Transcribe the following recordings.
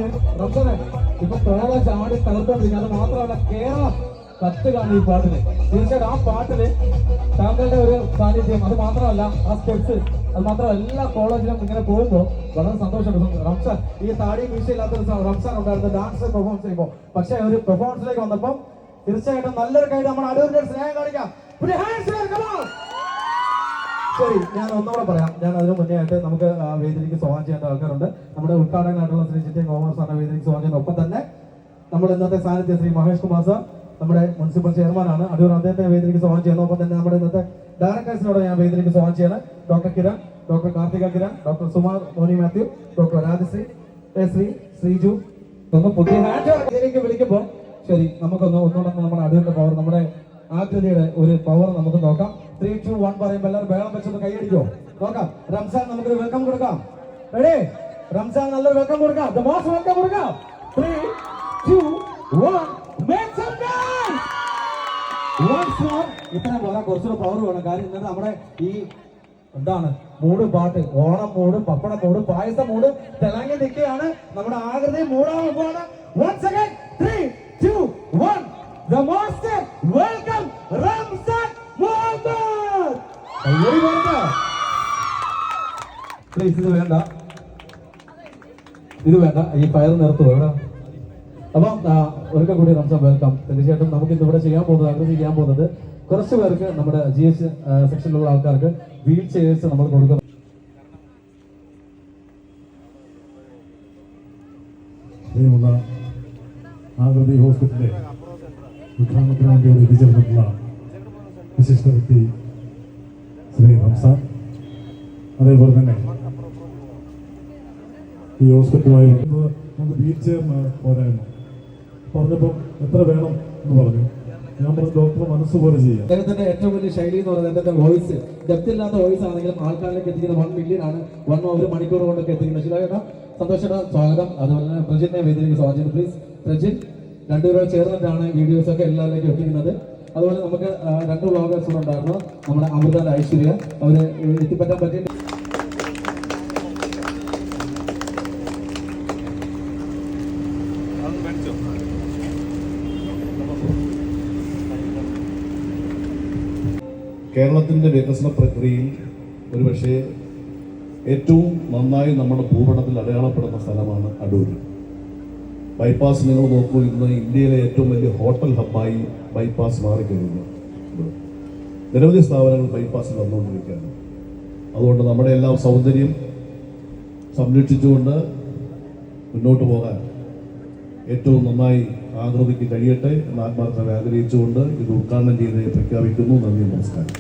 പാട്ടില് റംസാനെ ഇപ്പൊ കേരള ചാടി തകർത്തോണ്ടിരിക്കുന്നത്. അത് മാത്രമല്ല കേരളം കത്തുകയാണ് ഈ പാട്ടില്. തീർച്ചയായിട്ടും ആ പാട്ടില് താങ്കളുടെ ഒരു സാന്നിധ്യം, അത് മാത്രമല്ല ആ സ്റ്റെപ്സ്, അത് മാത്രമല്ല എല്ലാ കോളേജിലും ഇങ്ങനെ പോകുമ്പോൾ വളരെ സന്തോഷമുണ്ട്. റംസാൻ ഈ താടി വീഴ്ചയില്ലാത്തൊരു റംസാൻ ഉണ്ടായിരുന്നു ഡാൻസ് പെർഫോമൻസ് ചെയ്യുമ്പോൾ. പക്ഷെ ഒരു പെർഫോമൻസിലേക്ക് വന്നപ്പോൾ തീർച്ചയായിട്ടും നല്ലൊരു കൈ നമ്മുടെ അടൂരിന്റെ സ്നേഹം കാണിക്കാം. ശരി, ഞാൻ ഒന്നുകൂടെ പറയാം. ഞാൻ അതിന് മുന്നേ ആയിട്ട് നമുക്ക് വേദിയിലേക്ക് സ്വാഗതം ചെയ്യേണ്ട ആൾക്കാരുണ്ട്. നമ്മുടെ ഉദ്ഘാടകനായിട്ടുള്ള ശ്രീ ചിറ്റയും കോമേഴ്സ് സാറിന്റെ വേദിയിലേക്ക് സ്വാഗതം ചെയ്യുന്ന ഒപ്പം തന്നെ നമ്മുടെ ഇന്നത്തെ സാന്നിധ്യം ശ്രീ മഹേഷ് കുമാർ സാർ, നമ്മുടെ മുനിസിപ്പൽ ചെയർമാനാണ്. അടൂർ അദ്ദേഹത്തെ വേദിയിലേക്ക് സ്വാഗതം ചെയ്യുന്നു. ഒപ്പം തന്നെ നമ്മുടെ ഇന്നത്തെ ഡയറക്ടേഴ്സിനോട് ഞാൻ വേദിയിലേക്ക് സ്വാഗതം ചെയ്യണം. Doctor Kiran, doctor Karthika Kiran, doctor Sumar Moni Mathew, doctor Rajashree, Sreeju. ഒന്ന് പുതിയ ഹാൻഡിലേക്ക് വിളിക്കുമ്പോൾ ശരി, ഒന്നുകൂടെ നമ്മുടെ അടൂരിന്റെ പവർ, നമ്മുടെ ആകൃതിയുടെ ഒരു പവർ നമുക്ക് നോക്കാം. 3, 2, 1 പറയുമ്പോൾ എല്ലാവരും വേളം വെച്ചൊന്ന് കൈയടിക്കോ നോക്കാം. റംസാൻ നമുക്കൊരു വെൽക്കം കൊടുക്കാം. റെഡി? റംസാൻ നല്ലൊരു വെൽക്കം കൊടുക്കാം. ദ മോസ്റ്റ് വെൽക്കം കൊടുക്കാം. 3, 2, 1 make some noise. Once more. ഇത്രയും പോരാ, കുറച്ചുകൂടെ പവർ വേണം. കാര്യം ഇന്നത്തെ നമ്മുടെ ഈ എന്താണ് മൂട് പാട്ട്, ഓണം മൂട്, പപ്പട മൂട്, പായസ മൂട് തിളങ്ങി നിൽക്കുകയാണ്. നമ്മുടെ ആകൃതി മൂടാൻ പോവാണ്. Once again 3, 2, 1 the master welcome Ramzan Mohammed. Please ഇത് വേണ്ട ഈ ഫയർ നിർത്തുക ഇവിടെ. അപ്പം ഒരിക്കൽ കൂടി റംസാൻ വെൽക്കം. തീർച്ചയായിട്ടും നമുക്ക് ഇന്നിവിടെ ചെയ്യാൻ പോകുന്നത് കുറച്ച് പേർക്ക് നമ്മുടെ GH സെക്ഷനിലുള്ള ആൾക്കാർക്ക് വീൽ ചെയേഴ്സ് നമ്മൾ കൊടുക്കുന്നു. ആകൃതി ഹോസ്പിറ്റലിലെ ഉദ്ഘാടനത്തിന് വേണ്ടി എത്തിച്ചേർന്നിട്ടുള്ള വിശിഷ്ട വ്യക്തി ശ്രീ റംസാൻ, അതേപോലെ തന്നെ ഈ ഹോസ്പിറ്റലുമായി നമുക്ക് വീൽ ചെയറിന് പോരായിരുന്നു. പറഞ്ഞപ്പോൾ എത്ര വേണം എന്ന് പറഞ്ഞു. ഞാൻ പറഞ്ഞു ഡോക്ടർ മനസ്സുപോലെ ചെയ്യാം. അദ്ദേഹത്തിന്റെ ഏറ്റവും വലിയ ശൈലി എന്ന് പറയുന്നത് അദ്ദേഹത്തിന്റെ വോയിസ്, ഡെപ്ത് ഇല്ലാത്ത വോയിസ് ആണെങ്കിലും ആൾക്കാരിലേക്ക് എത്തിക്കുന്ന 1 മില്യൺ ആണ്. 1 മണിക്കൂർ കൊണ്ടൊക്കെ എത്തിക്കുന്നത്. ശരിയാ സന്തോഷയുടെ സ്വാഗതം. അതുപോലെ തന്നെ പ്രജിനെ വേദിയിലേക്ക് സ്വാഗതം ചെയ്യുന്നു. പ്ലീസ് പ്രജിൻ. രണ്ടുപേരും ചേർന്നിട്ടാണ് വീഡിയോസ് ഒക്കെ എല്ലാവരിലേക്കും എത്തിക്കുന്നത്. അതുപോലെ നമുക്ക് 2 വ്ളോഗേഴ്സ് കൂടെ ഉണ്ടായിരുന്നു. നമ്മുടെ അമൃത, ഐശ്വര്യ, അവര് എത്തിപ്പറ്റാൻ പറ്റിയ കേരളത്തിൻ്റെ വികസന പ്രക്രിയയിൽ ഒരുപക്ഷെ ഏറ്റവും നന്നായി നമ്മുടെ ഭൂപടത്തിൽ അടയാളപ്പെടുന്ന സ്ഥലമാണ് അടൂർ. ബൈപ്പാസ് നിങ്ങൾ നോക്കൂ, ഇന്ന് ഇന്ത്യയിലെ ഏറ്റവും വലിയ ഹോട്ടൽ ഹബ്ബായി ബൈപ്പാസ് മാറിക്കഴിഞ്ഞു. നിരവധി സ്ഥാപനങ്ങൾ ബൈപ്പാസിൽ വന്നുകൊണ്ടിരിക്കുകയാണ്. അതുകൊണ്ട് നമ്മുടെ എല്ലാം സൗന്ദര്യം സംരക്ഷിച്ചുകൊണ്ട് മുന്നോട്ട് പോകാൻ ഏറ്റവും നന്നായി ആകൃതിക്ക് കഴിയട്ടെ എന്ന് ആത്മാർത്ഥമായി ആഗ്രഹിച്ചുകൊണ്ട് ഇത് ഉദ്ഘാടനം ചെയ്ത് പ്രഖ്യാപിക്കുന്നു. നന്ദി, നമസ്കാരം.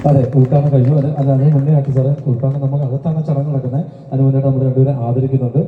അതെ, ഉദ്ഘാടനം കഴിഞ്ഞു. അതിന് മുന്നേ ആയിട്ട് സാറ് ഉദ്ഘാടനം നമുക്ക് അകത്താണ് ചടങ്ങ് നടക്കുന്നത്. അതിന് മുന്നേ നമ്മൾ രണ്ടുപേരെ ആദരിക്കുന്നുണ്ട്.